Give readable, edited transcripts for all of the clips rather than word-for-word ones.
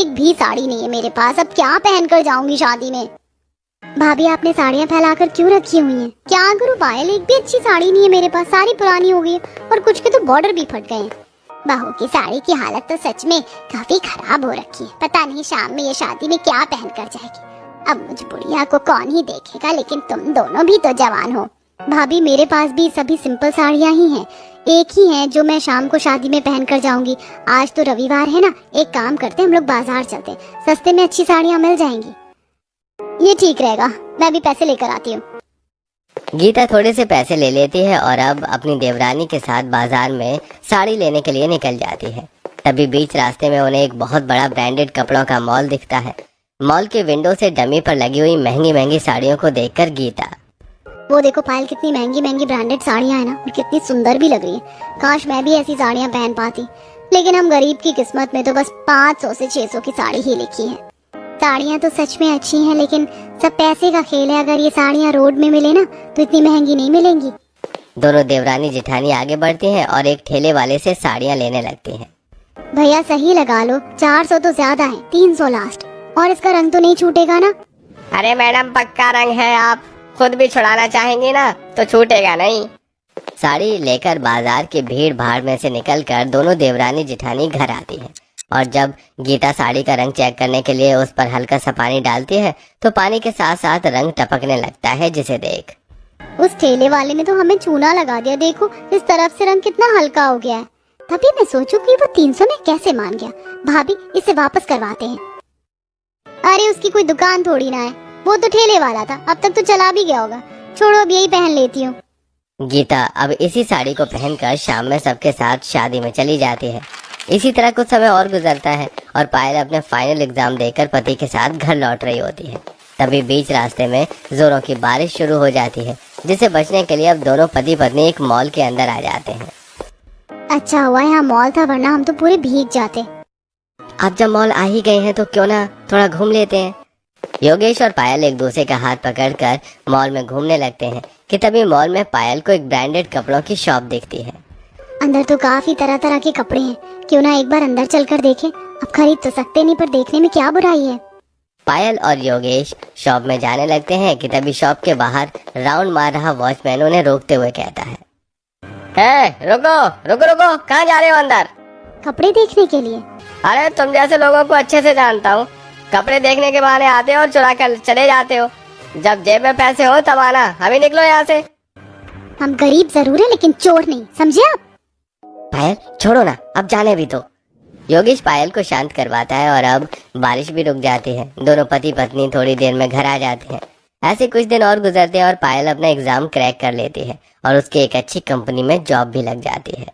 एक भी साड़ी नहीं है मेरे पास, अब क्या पहन कर जाऊंगी शादी में। भाभी आपने साड़ियाँ फैलाकर क्यों रखी हुई हैं? क्या करूँ पायल, एक भी अच्छी साड़ी नहीं है मेरे पास, सारी पुरानी हो गई है और कुछ के तो बॉर्डर भी फट गए हैं। बहू की साड़ी की हालत तो सच में काफी खराब हो रखी है। पता नहीं शाम में ये शादी में क्या पहन कर जाएगी। अब मुझ बुढ़िया को कौन ही देखेगा, लेकिन तुम दोनों भी तो जवान हो। भाभी मेरे पास भी सभी सिंपल साड़ियाँ ही हैं, एक ही है जो मैं शाम को शादी में पहन कर जाऊंगी। आज तो रविवार है ना, एक काम करते हम लोग बाजार चलते, सस्ते में अच्छी साड़ियाँ मिल जाएंगी। ये ठीक रहेगा, मैं भी पैसे लेकर आती हूँ। गीता थोड़े से पैसे ले लेती है और अब अपनी देवरानी के साथ बाजार में साड़ी लेने के लिए निकल जाती है। तभी बीच रास्ते में उन्हें एक बहुत बड़ा ब्रांडेड कपड़ों का मॉल दिखता है। मॉल के विंडो से डमी पर लगी हुई महंगी महंगी साड़ियों को देखकर गीता, वो देखो पायल, कितनी महंगी महंगी ब्रांडेड साड़ियाँ हैं ना, और कितनी सुंदर भी लग रही है। काश मैं भी ऐसी साड़ियाँ पहन पाती, लेकिन हम गरीब की किस्मत में तो बस 500 से 600 की साड़ी ही लिखी है। साड़ियाँ तो सच में अच्छी हैं, लेकिन सब पैसे का खेल है। अगर ये साड़ियाँ रोड में मिले ना तो इतनी महंगी नहीं मिलेंगी। दोनों देवरानी जेठानी आगे बढ़ती हैं और एक ठेले वाले से साड़ियाँ लेने लगती हैं। भैया सही लगा लो, 400 तो ज्यादा है, 300 लास्ट। और इसका रंग तो नहीं छूटेगा ना? अरे मैडम पक्का रंग है, आप खुद भी छुड़ाना चाहेंगी ना तो छूटेगा नहीं। साड़ी लेकर बाजार की भीड़ भाड़ में से निकलकर दोनों देवरानी जेठानी घर आती है और जब गीता साड़ी का रंग चेक करने के लिए उस पर हल्का सा पानी डालती है तो पानी के साथ साथ रंग टपकने लगता है, जिसे देख उस ठेले वाले ने तो हमें चूना लगा दिया। देखो इस तरफ से रंग कितना हल्का हो गया है। तभी मैं सोचूं कि वो 300 में कैसे मान गया। भाभी इसे वापस करवाते हैं। अरे उसकी कोई दुकान थोड़ी ना है, वो तो ठेले वाला था, अब तक तो चला भी गया होगा। छोड़ो अब यही पहन लेती हूँ। गीता अब इसी साड़ी को पहनकर शाम में सबके साथ शादी में चली जाती है। इसी तरह कुछ समय और गुजरता है और पायल अपने फाइनल एग्जाम देकर पति के साथ घर लौट रही होती है। तभी बीच रास्ते में जोरों की बारिश शुरू हो जाती है, जिसे बचने के लिए अब दोनों पति पत्नी एक मॉल के अंदर आ जाते हैं। अच्छा हुआ यहाँ मॉल था, वरना हम तो पूरे भीग जाते। अब जब मॉल आ ही गए हैं तो क्यों ना थोड़ा घूम लेते हैं। योगेश और पायल एक दूसरे का हाथ पकड़कर मॉल में घूमने लगते हैं कि तभी मॉल में पायल को एक ब्रांडेड कपड़ों की शॉप दिखती है। अंदर तो काफी तरह तरह के कपड़े हैं, क्यों ना एक बार अंदर चलकर देखें। अब खरीद तो सकते नहीं, पर देखने में क्या बुराई है। पायल और योगेश शॉप में जाने लगते हैं कि तभी शॉप के बाहर राउंड मार रहा वॉचमैन उन्हें रोकते हुए कहता है, रुको रुको रुको, कहाँ जा रहे हो अंदर? कपड़े देखने के लिए। अरे तुम जैसे लोगों को अच्छे से जानता हूँ, कपड़े देखने के बहाने आते हो और चुरा कर चले जाते हो। जब जेब में पैसे हो तब आना, अभी निकलो यहाँ से। हम गरीब जरूर है लेकिन चोर नहीं, समझे आप? पायल छोड़ो ना, अब जाने भी तो। योगेश पायल को शांत करवाता है और अब बारिश भी रुक जाती है। दोनों पति पत्नी थोड़ी देर में घर आ जाते हैं। ऐसे कुछ दिन और गुजरते हैं और पायल अपना एग्जाम क्रैक कर लेती है और उसकी एक अच्छी कंपनी में जॉब भी लग जाती है।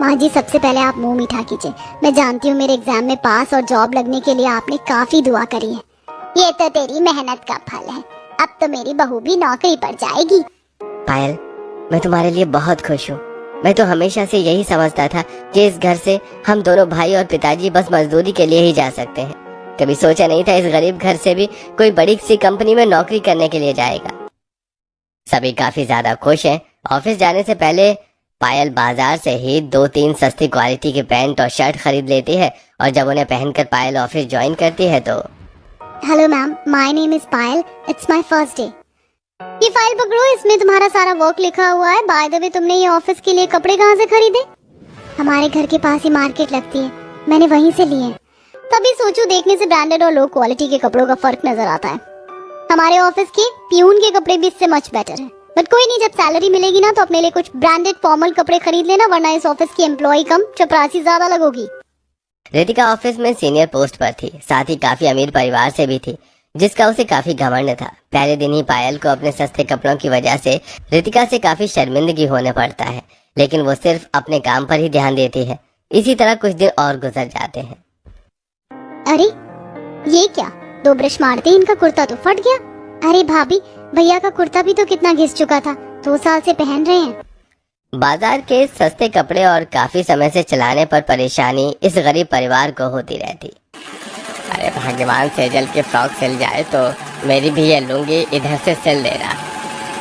माँ जी सबसे पहले आप मुंह मीठा कीजिए। मैं जानती हूँ मेरे एग्जाम में पास और जॉब लगने के लिए आपने काफी दुआ करी है। ये तो तेरी मेहनत का फल है, अब तो मेरी बहू भी नौकरी पर जाएगी। पायल मैं तुम्हारे लिए बहुत खुश हूँ। मैं तो हमेशा से यही समझता था कि इस घर से हम दोनों भाई और पिताजी बस मजदूरी के लिए ही जा सकते हैं। कभी सोचा नहीं था इस गरीब घर से भी कोई बड़ी सी कंपनी में नौकरी करने के लिए जाएगा। सभी काफी ज्यादा खुश हैं। ऑफिस जाने से पहले पायल बाजार से ही 2-3 सस्ती क्वालिटी के पैंट और शर्ट खरीद लेती है और जब उन्हें पहनकर पायल ऑफिस ज्वाइन करती है तो hello ma'am, my name is Payal, it's my first day. ये फाइल पकड़ो, इसमें तुम्हारा सारा वर्क लिखा हुआ है। बाय द वे तुमने ये ऑफिस के लिए कपड़े कहाँ से खरीदे? हमारे घर के पास ही मार्केट लगती है, मैंने वहीं से लिए। तभी सोचो देखने से ब्रांडेड और लो क्वालिटी के कपड़ों का फर्क नजर आता है। हमारे ऑफिस के पियून के कपड़े भी इससे मच बेटर है। बट कोई नहीं, जब सैलरी मिलेगी ना तो अपने लिए कुछ ब्रांडेड फॉर्मल कपड़े खरीद लेना, वरना इस ऑफिस की एम्प्लॉय कम चपरासी ज्यादा लगोगी। रितिका ऑफिस में सीनियर पोस्ट पर थी, साथ ही काफी अमीर परिवार से भी थी, जिसका उसे काफी घमंड था। पहले दिन ही पायल को अपने सस्ते कपड़ों की वजह से रितिका से काफी शर्मिंदगी होने पड़ता है, लेकिन वो सिर्फ अपने काम पर ही ध्यान देती है। इसी तरह कुछ दिन और गुजर जाते हैं। अरे ये क्या, 2 ब्रश मारते ही इनका कुर्ता तो फट गया। अरे भाभी, भैया का कुर्ता भी तो कितना घिस चुका था, 2 साल से पहन रहे हैं। बाजार के सस्ते कपड़े और काफी समय से चलाने पर परेशानी इस गरीब परिवार को होती रहती। अरे भगवान से जल के फ्रॉक सिल जाए तो मेरी भी ये लुंगी इधर से सिल देना।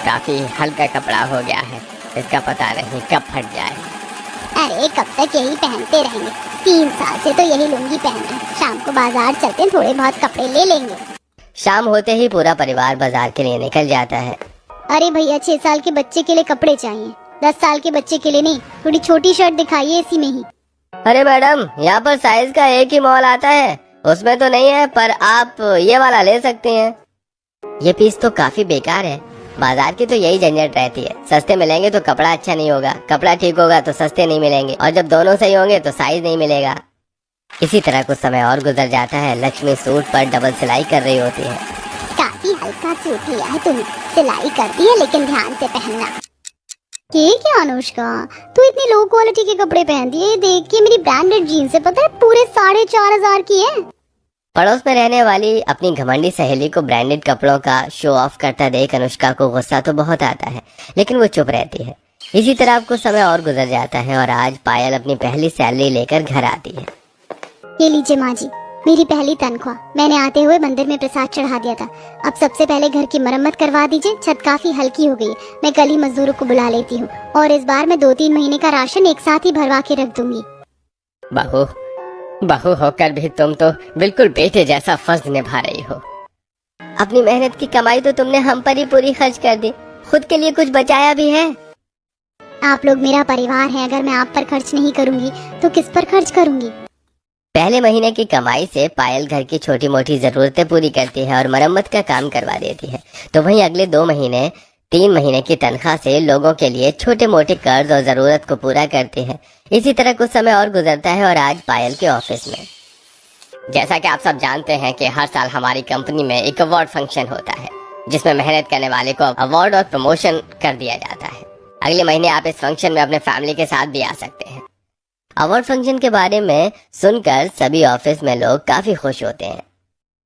काफी हल्का कपड़ा हो गया है, इसका पता नहीं कब फट जाए। अरे कब तक यही पहनते रहेंगे, 3 साल से तो यही लुंगी पहन रहे हैं। शाम बाजार चलते हैं, थोड़े बहुत कपड़े ले लेंगे। शाम होते ही पूरा परिवार बाजार के लिए निकल जाता है। अरे भैया 6 साल के बच्चे के लिए कपड़े चाहिए, 10 साल के बच्चे के लिए नहीं। थोड़ी छोटी शर्ट दिखाइए इसी में ही। अरे मैडम, यहाँ पर साइज का एक ही मॉल आता है, उसमें तो नहीं है, पर आप ये वाला ले सकती हैं। ये पीस तो काफी बेकार है। बाजार की तो यही झंझट रहती है, सस्ते मिलेंगे तो कपड़ा अच्छा नहीं होगा, कपड़ा ठीक होगा तो सस्ते नहीं मिलेंगे, और जब दोनों सही होंगे तो साइज नहीं मिलेगा। इसी तरह कुछ समय और गुजर जाता है। लक्ष्मी सूट पर डबल सिलाई कर रही होती है। काफी हल्का सूट लिया है तुमने, सिलाई करती है लेकिन ध्यान से पहनना। ये क्या अनुष्का, तू इतनी लो क्वालिटी के कपड़े पहनती है? ये देख के मेरी ब्रांडेड जीन्स है, पता है पूरे 4,500 की है। पड़ोस में रहने वाली अपनी घमंडी सहेली को ब्रांडेड कपड़ों का शो ऑफ करता देख अनुष्का को गुस्सा तो बहुत आता है, लेकिन वो चुप रहती है। इसी तरह कुछ समय और गुजर जाता है और आज पायल अपनी पहली सैलरी लेकर घर आती है। ये लीजिए माँ जी, मेरी पहली तनख्वाह। मैंने आते हुए मंदिर में प्रसाद चढ़ा दिया था। अब सबसे पहले घर की मरम्मत करवा दीजिए, छत काफी हल्की हो गई। मैं कल ही मजदूरों को बुला लेती हूँ और इस बार मैं 2-3 महीने का राशन एक साथ ही भरवा के रख दूंगी। बहू होकर भी तुम तो बिल्कुल बेटे जैसा फर्ज निभा रही हो। अपनी मेहनत की कमाई तो तुमने हम पर ही पूरी खर्च कर दी, खुद के लिए कुछ बचाया भी है? आप लोग मेरा परिवार है, अगर मैं आप पर खर्च नहीं करूंगी तो किस पर खर्च करूंगी? पहले महीने की कमाई से पायल घर की छोटी मोटी जरूरतें पूरी करती है और मरम्मत का काम करवा देती है, तो वहीं अगले 2 महीने 3 महीने की तनख्वाह से लोगों के लिए छोटे मोटे कर्ज और जरूरत को पूरा करती है। इसी तरह कुछ समय और गुजरता है और आज पायल के ऑफिस में, जैसा कि आप सब जानते हैं कि हर साल हमारी कंपनी में एक अवार्ड फंक्शन होता है, जिसमें मेहनत करने वाले को अवार्ड और प्रमोशन कर दिया जाता है। अगले महीने आप इस फंक्शन में अपने फैमिली के साथ भी आ सकते हैं। अवार्ड फंक्शन के बारे में सुनकर सभी ऑफिस में लोग काफी खुश होते हैं।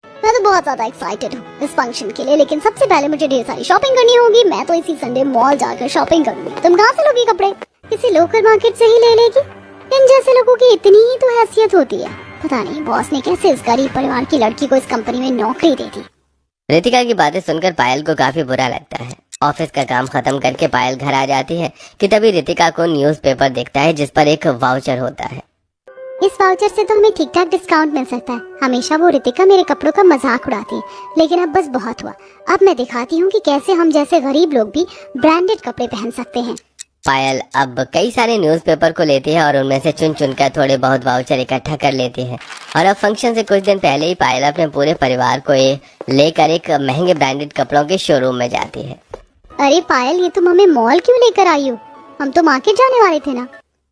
मैं तो बहुत ज्यादा एक्साइटेड हूँ इस फंक्शन के लिए, लेकिन सबसे पहले मुझे ढेर सारी शॉपिंग करनी होगी। मैं तो इसी संडे मॉल जाकर शॉपिंग करूंगी। तुम कहाँ से लोगी कपड़े? किसी लोकल मार्केट से ही ले लेगी? इन जैसे लोगों की इतनी ही तो हैसियत होती है। पता नहीं बॉस ने कैसे इस गरीब परिवार की लड़की को इस कंपनी में नौकरी दे दी। रितिका की बातें सुनकर पायल को काफी बुरा लगता है। ऑफिस का काम खत्म करके पायल घर आ जाती है कि तभी रितिका को न्यूज़पेपर दिखता है जिस पर एक वाउचर होता है। इस वाउचर से तो हमें ठीक ठाक डिस्काउंट मिल सकता है। हमेशा वो रितिका मेरे कपड़ों का मजाक उड़ाती है, लेकिन अब बस बहुत हुआ। अब मैं दिखाती हूँ कि कैसे हम जैसे गरीब लोग भी ब्रांडेड कपड़े पहन सकते हैं। पायल अब कई सारे न्यूज़पेपर को लेती है और उनमें से चुन चुनकर थोड़े बहुत वाउचर इकट्ठा कर लेती है। और अब फंक्शन से कुछ दिन पहले ही पायल अपने पूरे परिवार को लेकर एक महंगे ब्रांडेड कपड़ों के शोरूम में जाती है। अरे पायल, ये तुम हमें मॉल क्यों लेकर आई हो? हम तो मार्केट जाने वाले थे ना।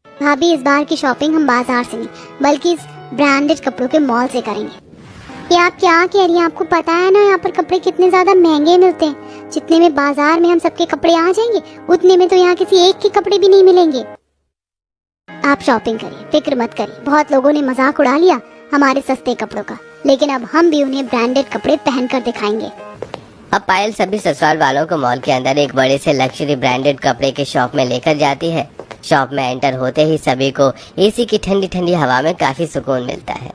भाभी, इस बार की शॉपिंग हम बाजार से नहीं बल्कि इस ब्रांडेड कपड़ों के मॉल से करेंगे। ये आप क्या कह रही हैं? आपको पता है ना यहाँ पर कपड़े कितने ज्यादा महंगे मिलते हैं। जितने में बाजार में हम सबके कपड़े आ जाएंगे, उतने में तो यहाँ किसी एक के कपड़े भी नहीं मिलेंगे। आप शॉपिंग करिए, फिक्र मत करिए। बहुत लोगों ने मजाक उड़ा लिया हमारे सस्ते कपड़ों का, लेकिन अब हम भी उन्हें ब्रांडेड कपड़े पहन कर दिखाएंगे। अब पायल सभी ससुराल वालों को मॉल के अंदर एक बड़े से लग्जरी ब्रांडेड कपड़े के शॉप में लेकर जाती है। शॉप में एंटर होते ही सभी को एसी की ठंडी ठंडी हवा में काफी सुकून मिलता है।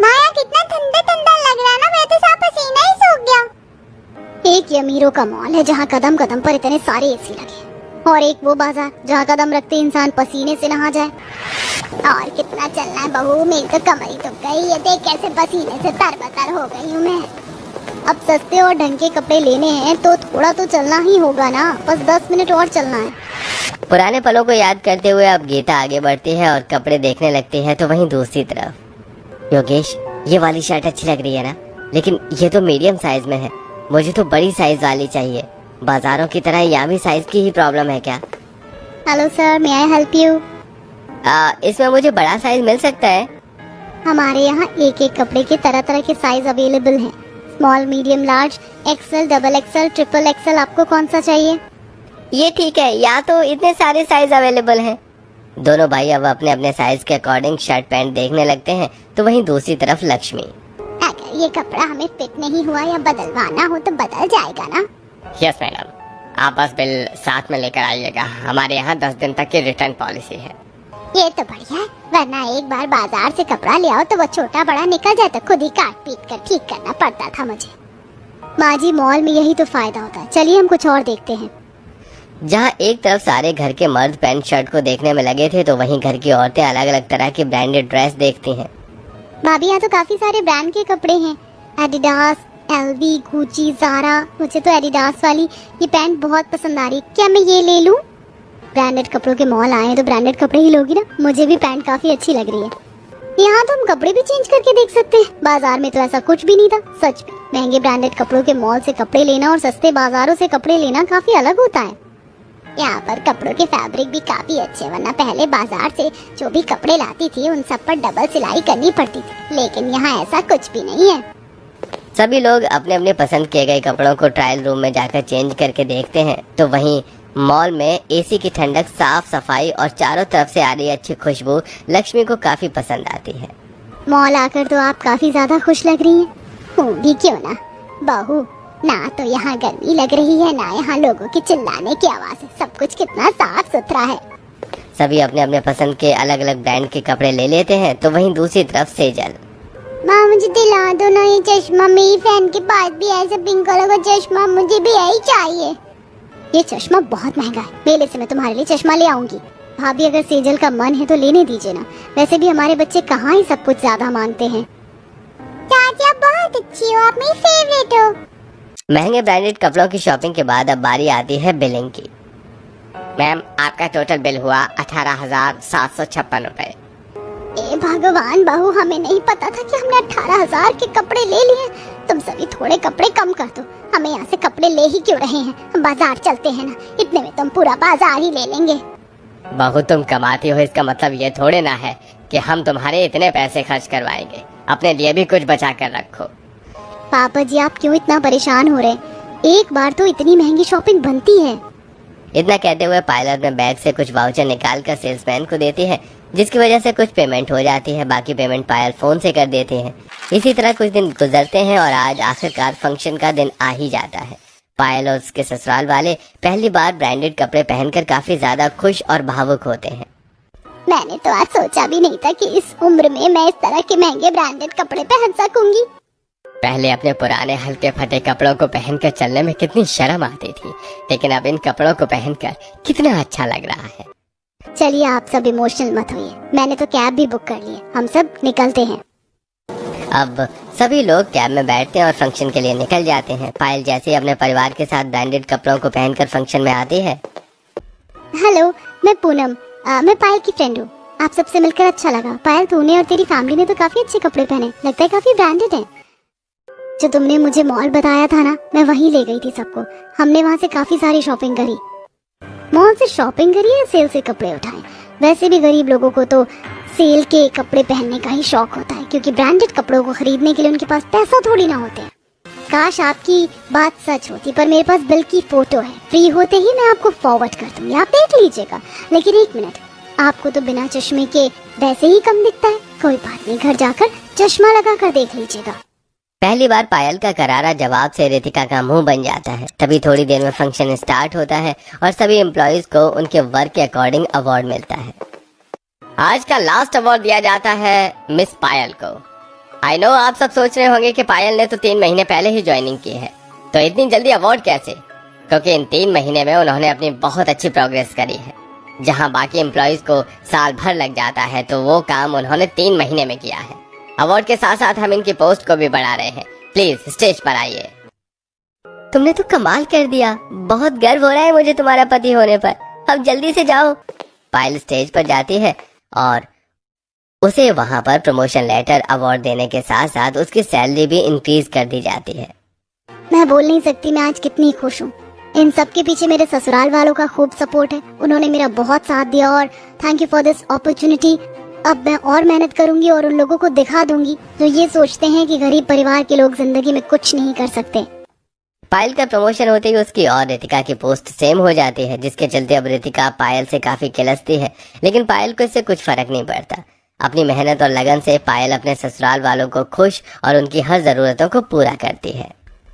माया, कितना ठंडा ठंडा लग रहा है ना, मैं तो साफ पसीना ही सूख गया। एक ये अमीरों का मॉल है जहाँ कदम कदम पर इतने सारे एसी लगे, और एक वो बाजार जहाँ कदम रखते इंसान पसीने से नहा जाए। और कितना चलना है बहू, मेरी तो कमर ही दुख गई। ये देख कैसे पसीने से तरबतर हो गई हूँ मैं। अब सस्ते और ढंग के कपड़े लेने हैं तो थोड़ा तो चलना ही होगा ना, बस 10 मिनट और चलना है। पुराने पलों को याद करते हुए अब गीता आगे बढ़ती है और कपड़े देखने लगती है। तो वहीं दूसरी तरफ, योगेश, ये वाली शर्ट अच्छी लग रही है ना, लेकिन ये तो मीडियम साइज में है, मुझे तो बड़ी साइज वाली चाहिए। बाजारों की तरह यहाँ भी साइज की ही प्रॉब्लम है क्या? Hello sir, may I help you? इसमें मुझे बड़ा साइज मिल सकता है? हमारे यहाँ एक एक कपड़े के तरह तरह के साइज अवेलेबल हैं। Small, medium, large, XL, double XL, triple XL. आपको कौन सा चाहिए? ये ठीक है, यहाँ तो इतने सारे साइज अवेलेबल हैं। दोनों भाई अब अपने अपने साइज के अकॉर्डिंग शर्ट पैंट देखने लगते हैं। तो वहीं दूसरी तरफ लक्ष्मी, अगर ये कपड़ा हमें फिट नहीं हुआ या बदलवाना हो तो बदल जाएगा ना? यस मैडम, आप बस बिल साथ में लेकर आइएगा। हमारे यहाँ 10 दिन तक की रिटर्न पॉलिसी है। ये तो बढ़िया है, वरना एक बार बाजार से कपड़ा ले आओ तो वो छोटा बड़ा निकल जाए तो खुद ही काट पीट कर ठीक करना पड़ता था मुझे। माँ जी, मॉल में यही तो फायदा होता है। चलिए हम कुछ और देखते हैं। जहाँ एक तरफ सारे घर के मर्द पैंट शर्ट को देखने में लगे थे, तो वहीं घर की औरतें अलग अलग तरह की ब्रांडेड ड्रेस देखती हैं। भाभी यहाँ तो काफी सारे ब्रांड के कपड़े हैं, एडिडास, एलवी, गुची, ज़ारा। मुझे तो एडिडास वाली ये पैंट बहुत पसंद आ रही है, क्या मैं ये ले लूं? ब्रांडेड कपड़ों के मॉल आए हैं तो ब्रांडेड कपड़े ही लोगी ना। मुझे भी पैंट काफी अच्छी लग रही है। यहाँ तो हम कपड़े भी चेंज करके देख सकते हैं। बाजार में तो ऐसा कुछ भी नहीं था। सच में महंगे ब्रांडेड कपड़ों के मॉल से कपड़े लेना और सस्ते बाजारों से कपड़े लेना काफी अलग होता है। यहाँ पर कपड़ों के फैब्रिक भी काफी अच्छे, वरना पहले बाजार से जो भी कपड़े लाती थी उन सब पर डबल सिलाई करनी पड़ती थी, लेकिन यहाँ ऐसा कुछ भी नहीं है। सभी लोग अपने अपने पसंद किए गए कपड़ों को ट्रायल रूम में जाकर चेंज करके देखते हैं, तो वहीं मॉल में एसी की ठंडक, साफ सफाई और चारों तरफ से आ रही अच्छी खुशबू लक्ष्मी को काफी पसंद आती है। मॉल आकर तो आप काफी ज्यादा खुश लग रही हैं। हूँ भी क्यों ना बहू, ना तो यहाँ गर्मी लग रही है, ना यहाँ लोगों की चिल्लाने की आवाज है। सब कुछ कितना साफ सुथरा है। सभी अपने अपने पसंद के अलग अलग ब्रांड के कपड़े ले लेते हैं, तो वहीं दूसरी तरफ सेजल, माँ मुझे दिला दो ना ये चश्मा, मेरी फ्रेंड के पास भी ऐसा पिंक कलर का चश्मा, मुझे भी यही चाहिए। ये चश्मा बहुत महंगा है, मेले से मैं तुम्हारे लिए चश्मा ले आऊंगी। भाभी अगर सेजल का मन है तो लेने दीजिए ना, वैसे भी हमारे बच्चे कहाँ ही सब कुछ ज्यादा मांगते हैं। चाचा बहुत अच्छी हो, आप मेरी फेवरेट हो। महंगे ब्रांडेड कपड़ों की शॉपिंग के बाद अब बारी आती है बिलिंग की। मैम, आपका टोटल बिल हुआ 18,756 रुपए। ए भगवान बहू, हमें नहीं पता था कि हमने 18,000 के कपड़े ले लिए। तुम सभी थोड़े कपड़े कम कर दो, हमें यहाँ से कपड़े ले ही क्यों रहे हैं? हम बाजार चलते हैं ना, इतने में तुम पूरा बाजार ही ले लेंगे। बहू, तुम कमाती हो, इसका मतलब ये थोड़े ना है कि हम तुम्हारे इतने पैसे खर्च करवाएंगे। अपने लिए भी कुछ बचा कर रखो। पापा जी, आप क्यों इतना परेशान हो रहे? एक बार तो इतनी महंगी शॉपिंग बनती है। इतना कहते हुए पायलट में बैग से कुछ वाउचर निकाल कर सेल्समैन को देती है, जिसकी वजह से कुछ पेमेंट हो जाती है। बाकी पेमेंट पायल फोन से कर देते हैं। इसी तरह कुछ दिन गुजरते हैं और आज आखिरकार फंक्शन का दिन आ ही जाता है। पायल और उसके ससुराल वाले पहली बार ब्रांडेड कपड़े पहनकर काफी ज्यादा खुश और भावुक होते हैं। मैंने तो आज सोचा भी नहीं था कि इस उम्र में मैं इस तरह के महंगे ब्रांडेड कपड़े पहन सकूंगी। पहले अपने पुराने हल्के फटे कपड़ों को पहनकर चलने में कितनी शर्म आती थी, लेकिन अब इन कपड़ों को पहनकर कितना अच्छा लग रहा है। चलिए आप सब इमोशनल मत होइए, मैंने तो कैब भी बुक कर ली है, हम सब निकलते हैं। अब सभी लोग कैब में बैठते हैं और फंक्शन के लिए निकल जाते हैं। पायल जैसे ही अपने परिवार के साथ ब्रांडेड कपड़ों को पहनकर फंक्शन में आती है। हेलो, मैं पूनम, मैं पायल की फ्रेंड हूँ। आप सबसे मिलकर अच्छा लगा। पायल, तूने और तेरी फैमिली ने तो काफी अच्छे कपड़े पहने, लगता है काफी ब्रांडेड है। जो तुमने मुझे मॉल बताया था ना, मैं वहीं ले गई थी सबको। हमने वहाँ से काफी सारी शॉपिंग करी। मॉल से शॉपिंग करी है, सेल से कपड़े उठाए। वैसे भी गरीब लोगों को तो सेल के कपड़े पहनने का ही शौक होता है, क्योंकि ब्रांडेड कपड़ों को खरीदने के लिए उनके पास पैसा थोड़ी ना होते हैं। काश आपकी बात सच होती, पर मेरे पास बिल की फोटो है। फ्री होते ही मैं आपको फॉरवर्ड कर दूंगी, आप देख लीजिएगा। लेकिन एक मिनट, आपको तो बिना चश्मे के वैसे ही कम दिखता है। कोई बात नहीं, घर जाकर चश्मा लगा कर देख लीजिएगा। पहली बार पायल का करारा जवाब से रितिका का मुंह बन जाता है। तभी थोड़ी देर में फंक्शन स्टार्ट होता है और सभी एम्प्लॉइज को उनके वर्क के अकॉर्डिंग अवार्ड मिलता है। आज का लास्ट अवार्ड दिया जाता है मिस पायल को। आई नो, आप सब सोच रहे होंगे कि पायल ने तो 3 महीने पहले ही ज्वाइनिंग की है, तो इतनी जल्दी अवार्ड कैसे? क्योंकि इन 3 महीने में उन्होंने अपनी बहुत अच्छी प्रोग्रेस करी है। जहां बाकी एम्प्लॉइज को साल भर लग जाता है, तो वो काम उन्होंने 3 महीने में किया है। अवार्ड के साथ साथ हम इनकी पोस्ट को भी बढ़ा रहे हैं। प्लीज स्टेज पर आइए। तुमने तो कमाल कर दिया, बहुत गर्व हो रहा है मुझे तुम्हारा पति होने पर। अब जल्दी से जाओ। पायल स्टेज पर जाती है और उसे वहां पर प्रमोशन लेटर, अवार्ड देने के साथ साथ उसकी सैलरी भी इंक्रीज कर दी जाती है। मैं बोल नहीं सकती मैं आज कितनी खुश हूँ। इन सब के पीछे मेरे ससुराल वालों का खूब सपोर्ट है। उन्होंने मेरा बहुत साथ दिया और thank you for this opportunity. अब मैं और मेहनत करूंगी और उन लोगों को दिखा दूंगी जो ये सोचते हैं कि गरीब परिवार के लोग जिंदगी में कुछ नहीं कर सकते। पायल का प्रमोशन होते ही उसकी और रितिका की पोस्ट सेम हो जाती है, जिसके चलते अब रितिका पायल से काफी किलसती है, लेकिन पायल को इससे कुछ फर्क नहीं पड़ता। अपनी मेहनत और लगन से पायल अपने ससुराल वालों को खुश और उनकी हर जरूरतों को पूरा करती है।